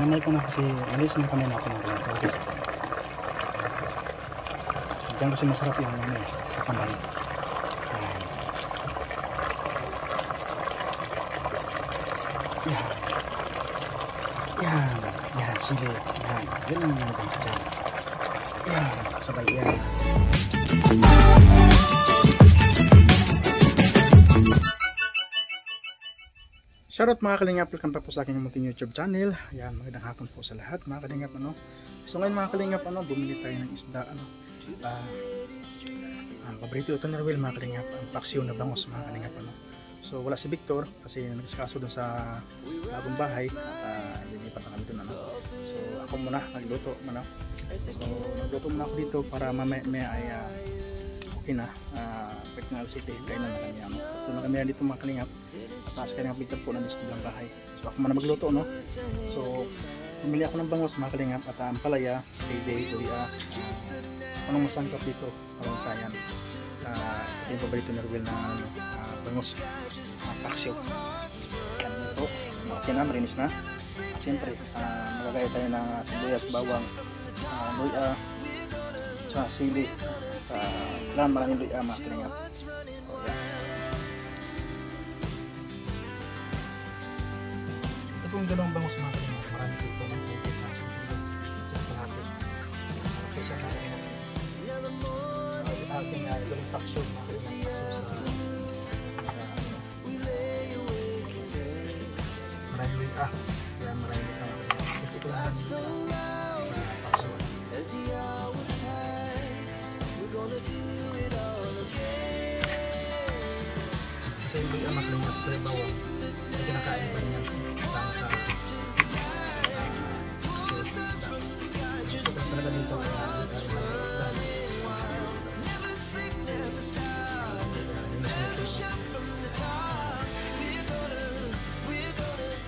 Namay ko na kasi alis na kami natin ng kamay. Diyan kasi masarap yung ano eh, sa kamay. Yan. Yan. Yan, sili. Yan. Yun ang maganda dyan. Yan. Sabay yan. Shoutout mga kalingap, welcome back po sa aking munting YouTube channel. Ayan, magandang hapon po sa lahat mga kalingap. So ngayon mga kalingap, bumili tayo ng isda. Ang paborito ito ni Ruel mga kalingap, ang paksiw na bangos mga kalingap. So wala si Victor kasi nag-iskaso doon sa bagong bahay at lilipat na kami doon. So ako muna nagluto. So nagluto muna ako dito para mamaya ay okay na. Pwede nga city, kainan na kami. So na kami dito mga kalingap. Taas kaya ng Victor po na sa bilang bahay. So ako muna magluto, no? So bumili ako ng bangos mga kalingap at ang palaya, sili, luya. Anong masangkap dito? Parang kayan. Ito yung paborito ni Ruel na bangos, paksiw. Yan ito. Okay na, marinis na. Siyempre, magagaya tayo ng sibuyas, bawang, luya, tsaka sili. Kailangan maraming luya mga kalingap. Kung dalawang bangus mga kalingap, marami dito ng pwede na sa kilo. Ito natin. Kaysa natin ating gawing paksyon mga kalingap. Maraming luya. Kaya maraming luya mga kalingap. Ito lang sa paksyon. Kasi yung luya mga kalingap, ito yung bawang. Hindi kinakain pa niya. Sa talaga dito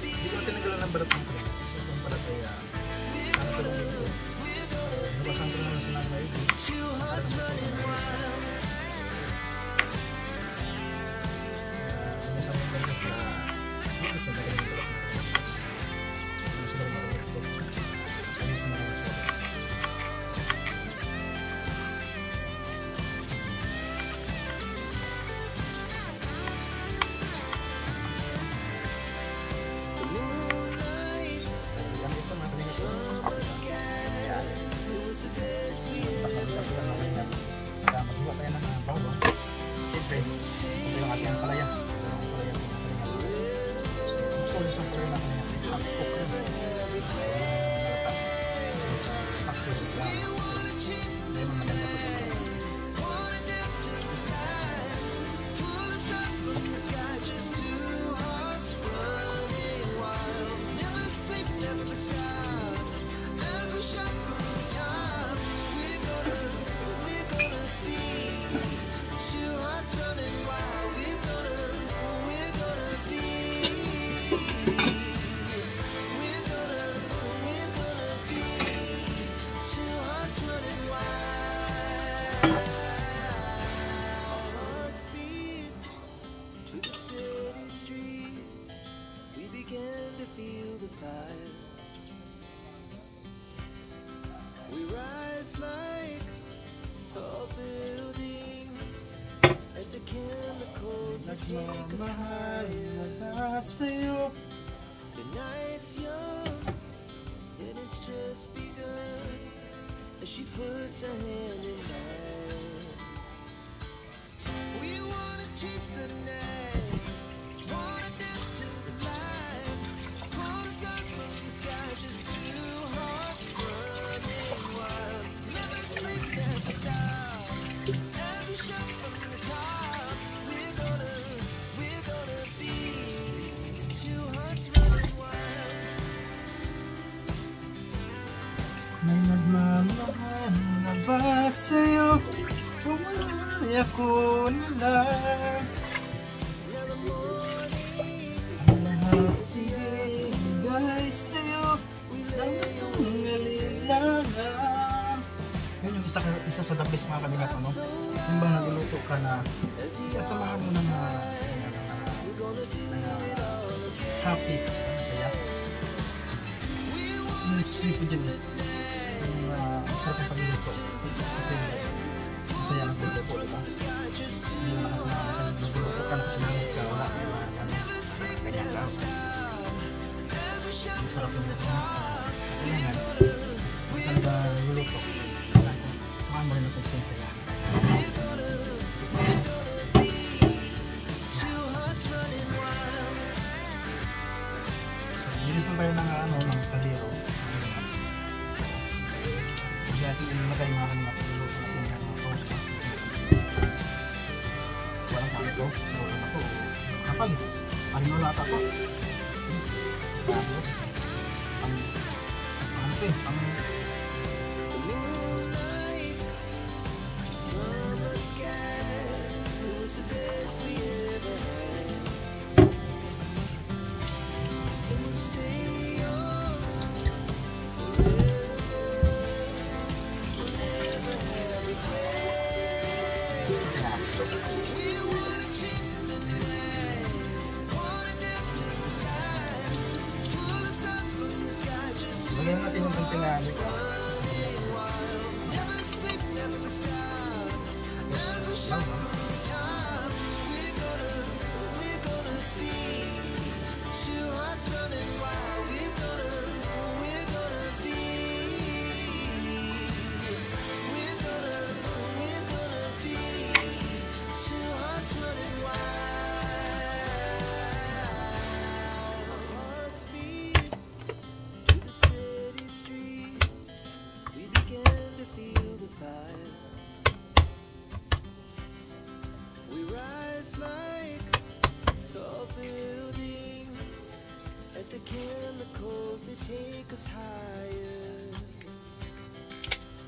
dito tinagalan ng balat ng krema kasi itong balat ay tulong dito nabasan ko naman sa nangay nagmamahal na sa'yo. The night's young and it's just begun as she puts her hand in mine. We wanna chase the night, wanna dance to the light, pull the stars from the sky, just two hearts running wild. Never sleep, never stop, every shot from the top. May nagmamahal na ba sa'yo? Umay ako na lang. Ang lahat ibigay sa'yo ng itong alilangan. Yun yung isa sa the best mga kalingap, yung bang nagluluto ka na sasamahan mo na happy, masaya. nagsisilip ko dyan eh. Yung masarap yung pagluluto. Kasi masaya ang pagluluto, diba? Hindi mo nakasama ka nagluluto ka, nakasimamot ka, wala ka yung ganyan lang. Masarap yung luto. Kailangan, talaga nagluluto. Saka mo rin natin yung saya. Linis na tayo ng kaliro. Kasi ating ilagay mga kanina pagluluto natin yung mga sauce. Walang kami ito. Sa ulo na ito. Kapag, parin mo lata pa. Lagyan natin yung konting amik. The chemicals that take us higher.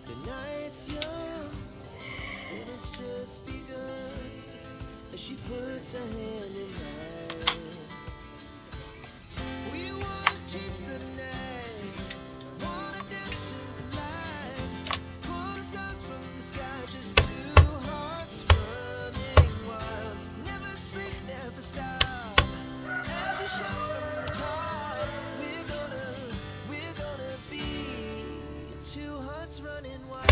The night's young and it's just begun. As she puts her hand in mine, we wanna chase the night, wanna dance to the light, pull the stars from the sky, just two hearts running wild. Never sleep, never stop. Every shot from the top. Two hearts running wild.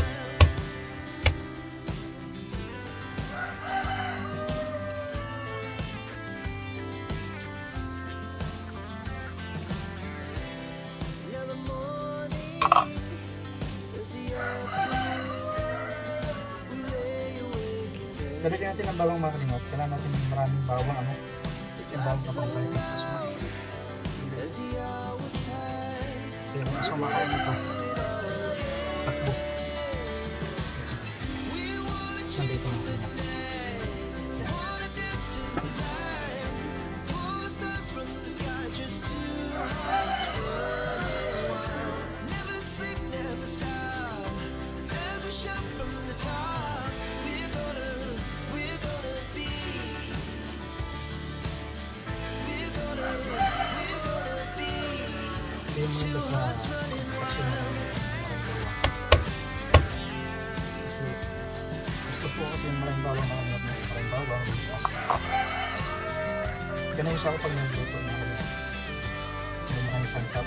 Now the morning is the afternoon. We lay awake in bed. Lalagyan natin ng bawang mga kalingot. Kailangan natin maraming bawang ano. Kasi yung bawang kapag tayo sa sumain. As the hours pass. Kaya kung sumakain ito. Takbo. Nandito natin. Kaya mo nila sa action na kasi gusto po kasi yung maraming bawang na kanyot na maraming bawang ganun siya ako pag nagluto na kanyot may maraming sangkap.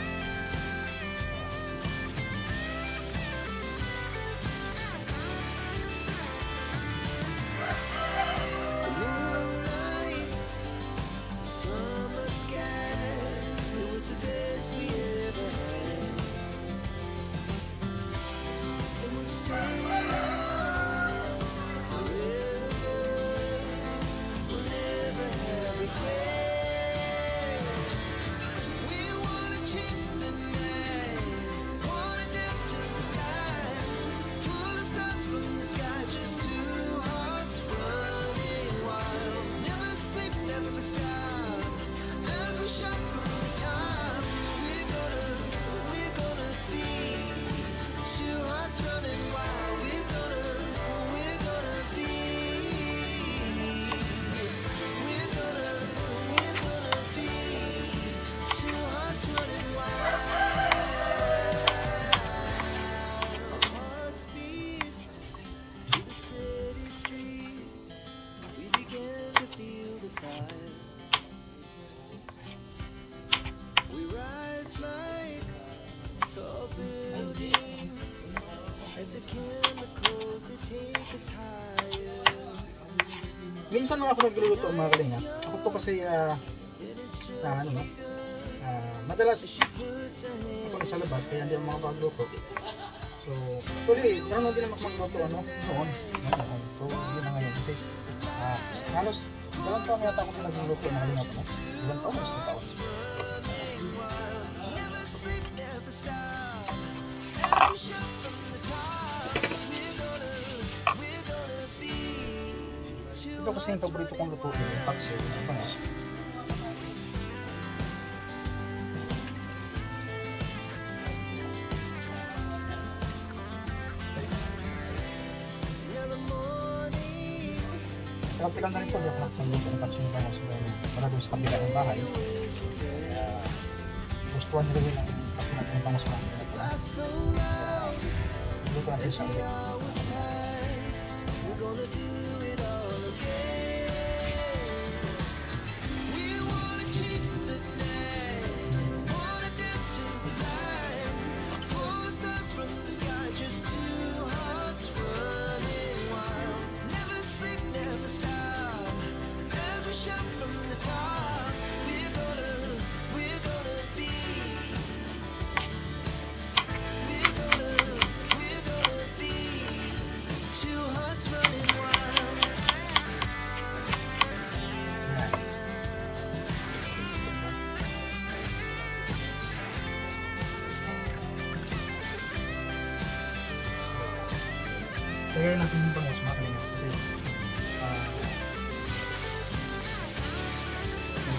minsan lang ako nagluluto mga kalinga. Ako po kasi madalas ako nasa labas kaya hindi ako makapagluto. So, actually, marunong din naman magluto noon. So, yun na ngayon kasi halos dalawang taon yata ako nagluluto mga kalinga po. Dalawang taon, isang taon. Ito kasi yung paborito kong lutuin, yung paksiw, yung bangus. Pilang na rin po, di ako nagpagluto ng paksiw yung bangus. Wala doon sa kabila ng bahay. Kaya gustuhan nila rin ang paksiw ng bangus ko. Luto natin siya ulit. Kaya natin yung bangus mga kalinga kasi ito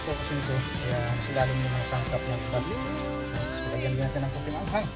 kasi ito kaya nasilalim yung mga sangkap ng bag. So lagyan din natin ng konting anghang.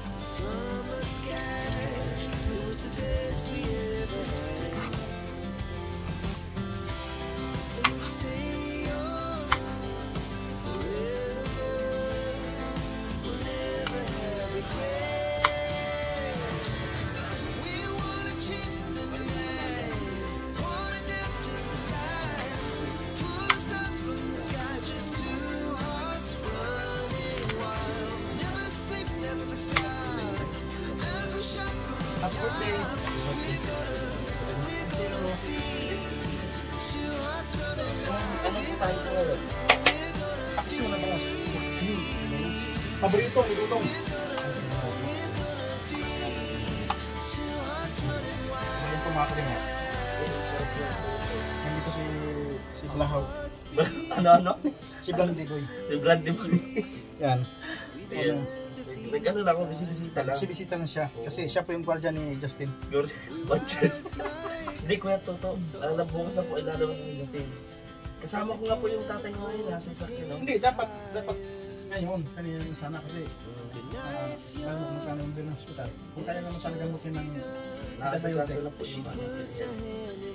Happy birthday! Ano po tayo po ngayon? Paksiw na bangus. Paksiw. Paborito, nilutong. Ngayon po mga kalinga. Nandito si Blahaw. Ano? Si Blandigoy. Si Brad Boy. Yan. Ayan. Nag-ano lang ako, bisibisita lang. Bisita na siya. Kasi siya po yung guardian ni Justin. Hindi ko yan totoo. Bukas na po ay lalabas ni Justin. Kasama ko nga po yung tatay mo ngayon, nasa sakyan. No? Hindi, dapat ngayon. Kanina yung sana kasi magkano yung bill ng hospital. Kung kaya naman sana gamutin ng Nakasakaso lang po yung ano.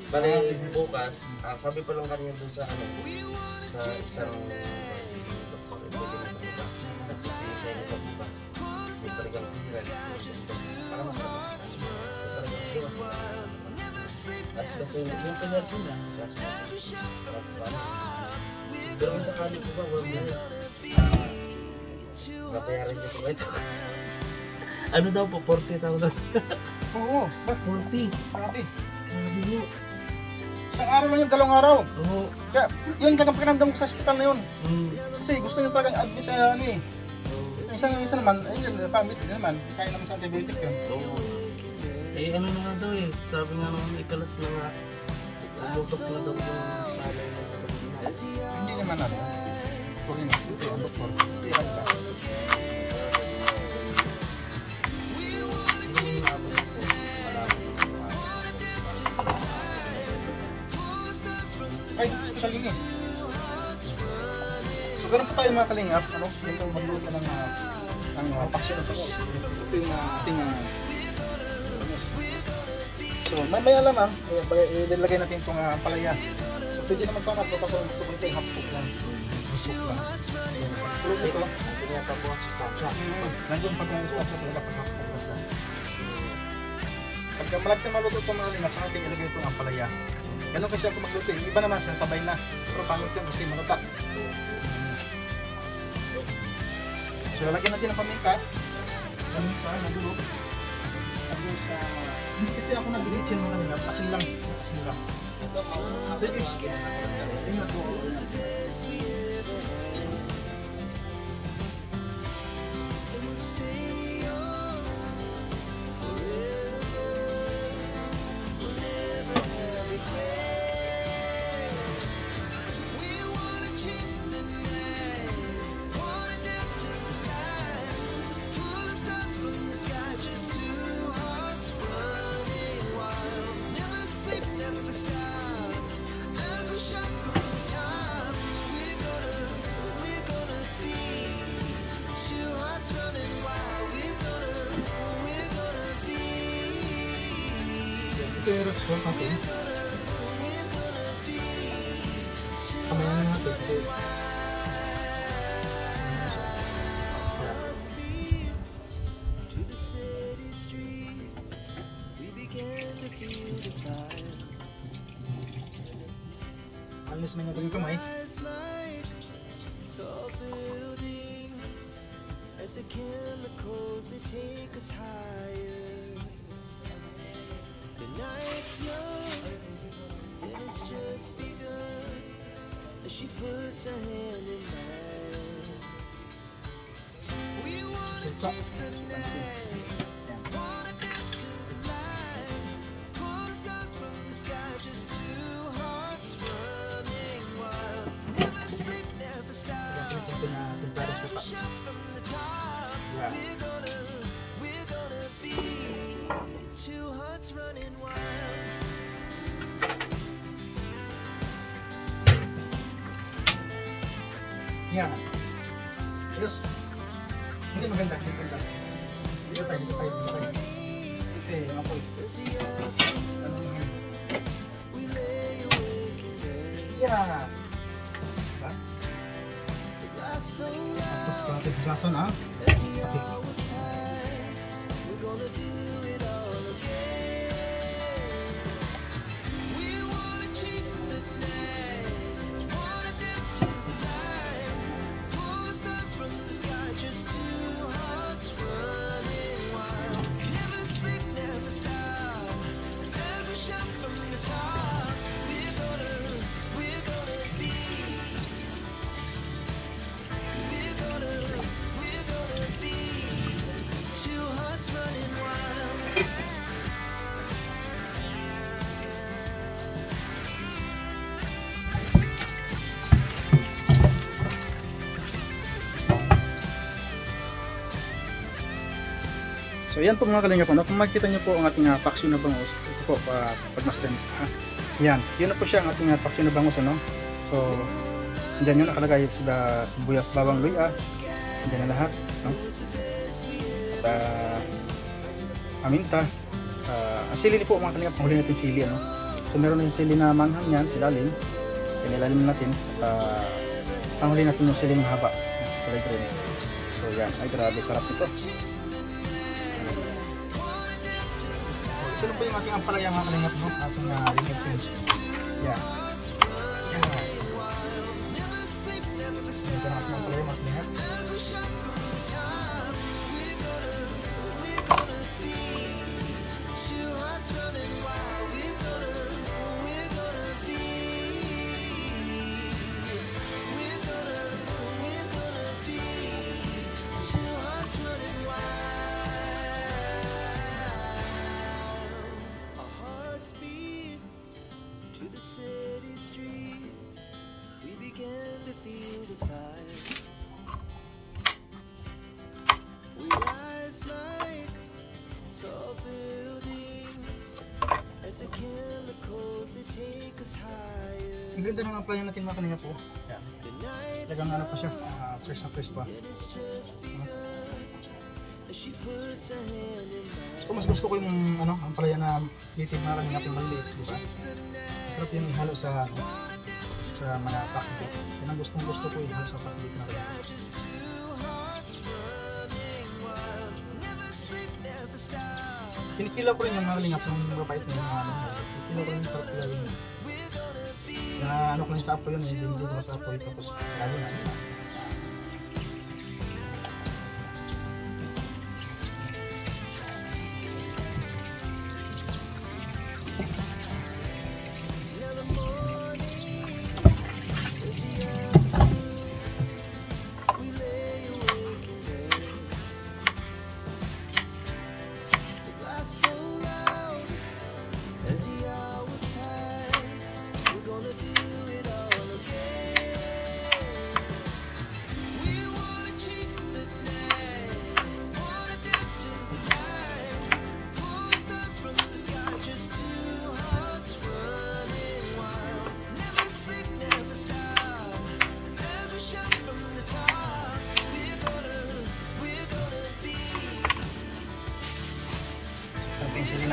Bale, bukas, sabi pa lang kanina dun sa ano, sa isang doktor, pwede na bukas. Tapos kaya na bukas. May talagang hiral. Para makapasok. May talagang hiral. Kasi yung pinarko na, kasi pero kung sakali po ba, wag na rin. Napayaran niyo po ba ito? Ano daw po, 40,000? Oo, ba? 40? Grabe. Sabi niyo. Isang araw lang yung 2 araw. Oo. Kaya yun kanam ko sa hospital na yun. Kasi gusto niyo talagang admit sa ano eh. Isa naman, ayun, family naman, kaya naman sa antibiotic yun. Eh ano na nga daw eh, sabi nga naman ikalat na nga, umutok na daw yung salay ng Hindi naman ano. Sorry na, ito ang doktor. Hindi ka nila. Ay, special yun eh. So ganun po tayo mga kalingap, ano? Ito magluto ng paksiw ng bangus. Ito yung ating bangus. So mamaya lamang, ilagay natin itong palaya. So pwede naman sana ito kasi gusto ko nito yung hapok lang. Busok lang. Tuloy ito. Pinata po ang sustansya. Nandiyan pag may sustansya talaga pag hapok lang. Pagka malapit na maluto ito mga kalingap, saka natin ilagay itong palaya. Ganun kasi ako magluto eh. Iba naman sinasabay na. Pero pangit yun kasi malutak. So lalagyan natin ng paminta. Paminta, nagulo. Nagulo sa... Hindi kasi ako nag-edit yan mga kalingap. Asin lang. Sige. Ingat po. And we'll stay young forever. We'll never have regrets. We wanna chase the night, wanna dance to the light, pull the stars from the sky, just two hearts running wild. Never sleep, never stop, as we shot from the top. We're gonna be two hearts running wild. We're gonna be. Ito yung rocks ko natin. We're gonna be two Kamayan natin. hearts beat to the city streets. We began to feel the fire. Alis na nga yung kamay. Rise like tall buildings as the chemicals they take us higher. The night's young and it's just begun as she puts her hand in mine. We wanna chase the night, wanna dance to the light, pull stars from the sky, just two hearts running wild. Never sleep, never stop. Ito na timpara sa pa. Shot from the top. Yeah. We're gonna be two hearts running wild. Yan. Ayos. Hindi maganda. Dito tayo. Kasi apoy. Ano yan? We lay awake in bed. Yan. Diba? Life so Tapos loud natin gasan ha. as the hours pass. We're gonna do it all again. We wanna chase the night, wanna dance to the light, pull stars from the sky, just two hearts running wild. Never sleep, never stop, as we shout from the top. We're gonna be. We're gonna be two hearts running wild. So yan po mga kalinga po, no? Kung makikita nyo po ang ating paksyo na bangus, ito po pagmasdan. Yan, yun na po siya ang ating paksyo na bangus, ano? So, dyan yun nakalagay sa sibuyas, bawang, luya, dyan na lahat, no? At paminta, ang sili po mga kalinga, panghuli natin sili, ano? So meron na yung sili na manghang yan, silalim, pinilalim natin, at panghuli natin yung sili mahaba, kulay green. So yan, ay grabe, sarap nito. Ito na po yung ating ampalaya mga kalingap, no? Asang linisin. Yan. Yan. Ito na ating ampalaya mga kalingap. Two hearts running wild. We're gonna be. We're gonna be. Two hearts running wild. Our hearts beat to the city streets. We began to feel the fire. We rise like tall buildings as the chemicals they take us higher. Ang ganda ng ampalaya natin mga kalingap po. Yan. The night's Talagang ano pa siya, fresh na fresh pa. and it's just begun as she puts her hand in mine. So mas gusto ko yung ampalaya na native mga kalingap yung maliit, di ba? Masarap yung ihalo sa mga pakbit. Yan ang gustong gusto ko ihalo sa pakbit na rin. Just two hearts running wild. Never sleep, never stop. Kinikilaw ko rin yung mga kalingap yung mabait na yung kinikilaw ko rin yung sarap nila yun. We're gonna be. Na ano ko lang sa apo yun, hindi ko sa apo yun. Tapos lalo na. Never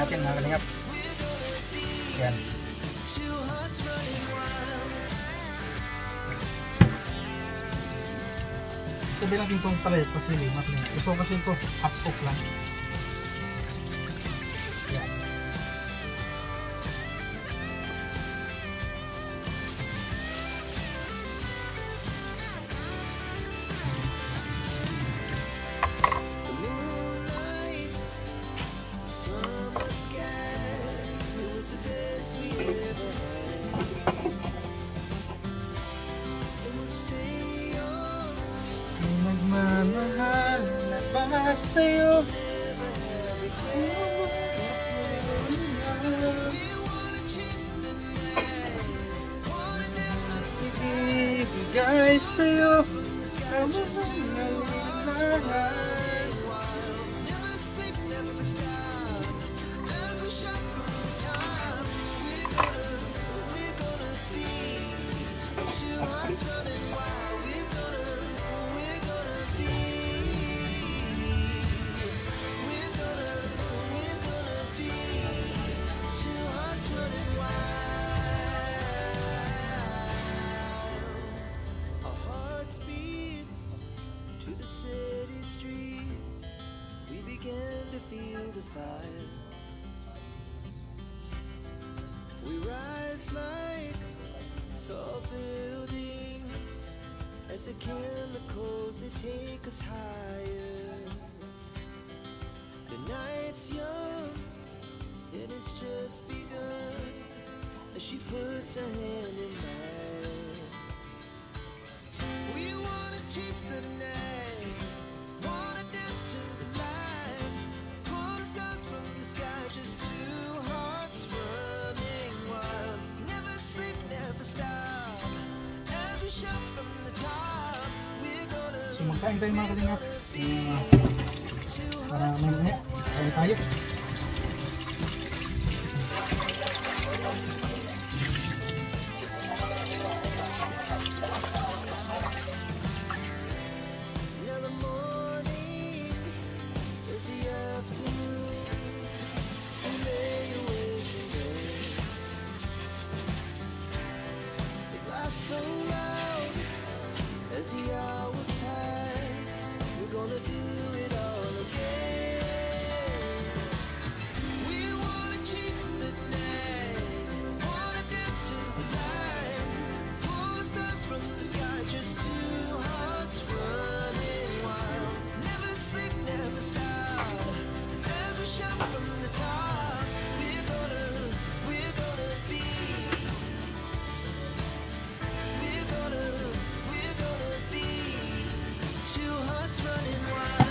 natin mga kalingap. Yan. Sabi natin itong palit kasi mga kalingap. Ito kasi ito half off lang. Yan. Nagmamahal na ba sa'yo? Ibigay sa'yo ang mga lilangan. Our hearts beat to the city streets. We began to feel the fire. We rise like tall buildings as the chemicals they take us higher. The night's young, it has just begun as she puts her hand in mine. We wanna chase the night, wanna dance to the light, pull stars from the sky, just two hearts running wild. Never sleep, never stop, every shot from the top. We're gonna So magsaing tayo mga kalingap. Para mamaya kain tayo. now the morning is the afternoon. We lay awake in bed. It laughs so loud as the hours pass. We're gonna do it all again. We wanna chase the night, wanna dance to the light, pull stars from the sky, just two hearts running wild. Never sleep, never stop, every shot from the top. We're gonna be, we're gonna be two hearts running wild.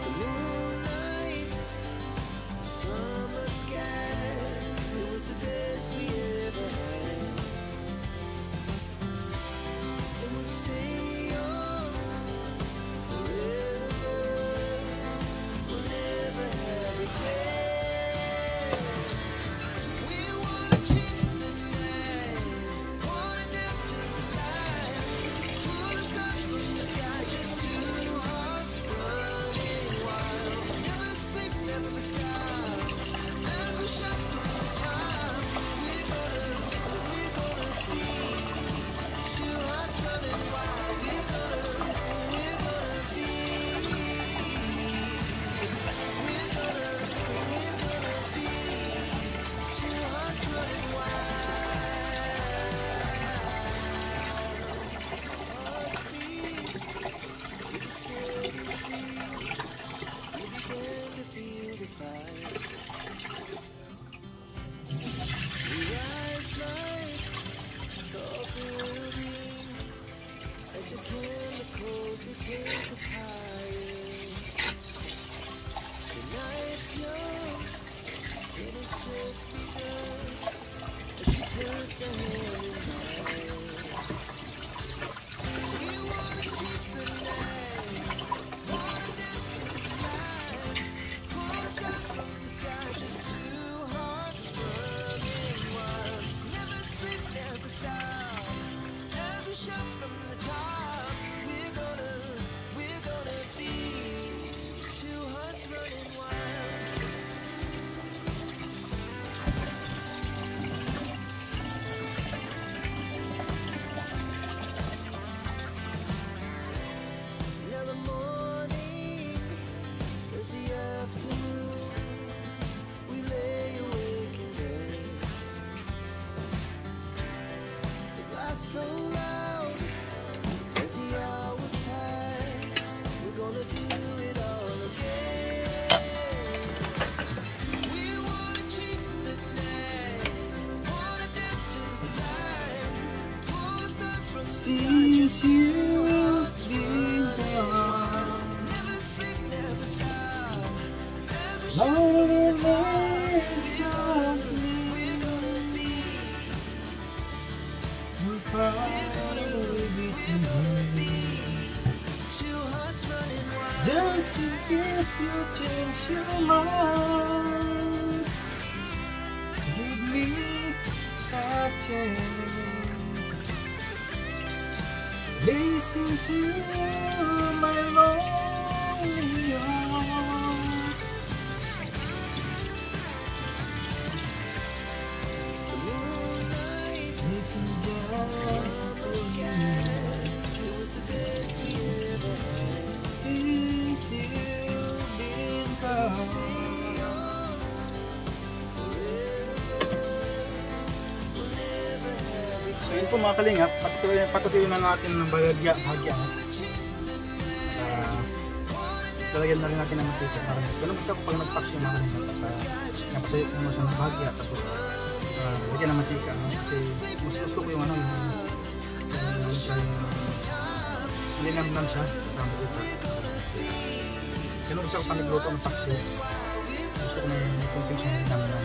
The moonlights, summer sky, it was the best we ever had. And we'll stay on forever. We'll never have regrets. We wanna chase the night, wanna dance to the light, pull the stars from the sky, just two hearts running wild. Never sleep, never stop, never shut from the top. We're gonna be two hearts running wild. We're gonna be, we're gonna be two hearts running wild. Hearts beat to the city streets. We began to feel the fire. We rise like tall buildings as the chemicals they take us higher. The night's young, it has just begun as she puts her hand in mine. We wanna chase the night. Since you've been gone, loneliness of me, will probably be too. Just in case you change your mind, give me a chance. Listen to my lonely heart. We can just since you've been gone. So yun po mga kalingap, patutuloy na natin ng bahagya. Lalagyan na rin natin ng mantika. Ganun kasi ako pag nag-pack yung mga kalingap. Napatuloy ko mo siya ng bahagya, tapos lagyan ng mantika. Kasi mas gusto ko yung ano, yung linamnam siya sa mantika. Ganun kasi ako pag nagluto ng pack siya. Gusto ko may kunting siya linamnam.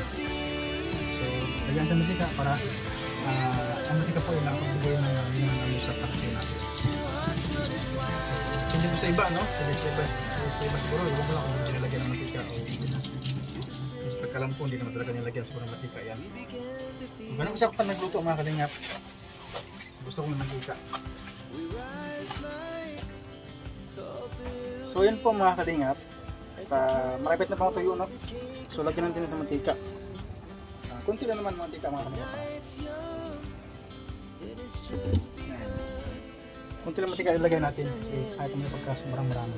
So lagyan ng mantika para ang mantika po yung nakapagbuhay na linamnam sa pack siya natin. Hindi ko sa iba, no? Sa iba siguro, iba mo lang kung hindi nilagyan ng mantika o hindi na. Kasi pagkalam ko, hindi naman talaga nilagyan siguro ng mantika yan. Ganun kasi ako pag nagluto mga kalingap. Gusto ko ng mantika. So yun po mga kalingap. Marapit na pang tuyo, no? So lagyan natin ng mantika. Kunti lang naman mantika mga kalingap. Kunti lang mantika ilagay natin kasi kahit may pagkasumarang marami.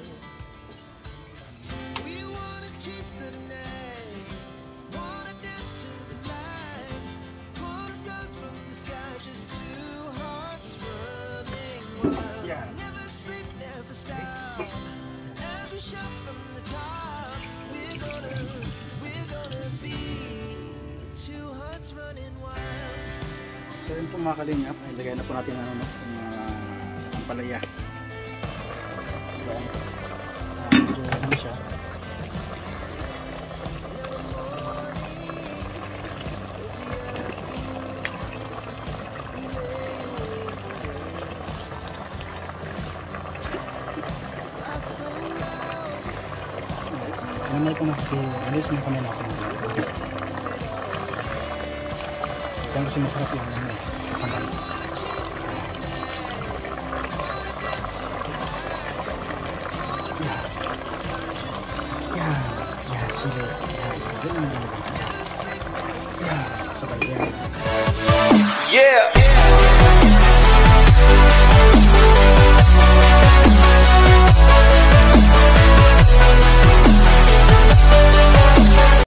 So yun po mga kalingap, ilagay na po natin ang palaya. Medyo ano siya. Namay ko na kasi alis na kami natin. Yan kasi masarap lang naman. Sige. Yan. Sabay yan. Yeah.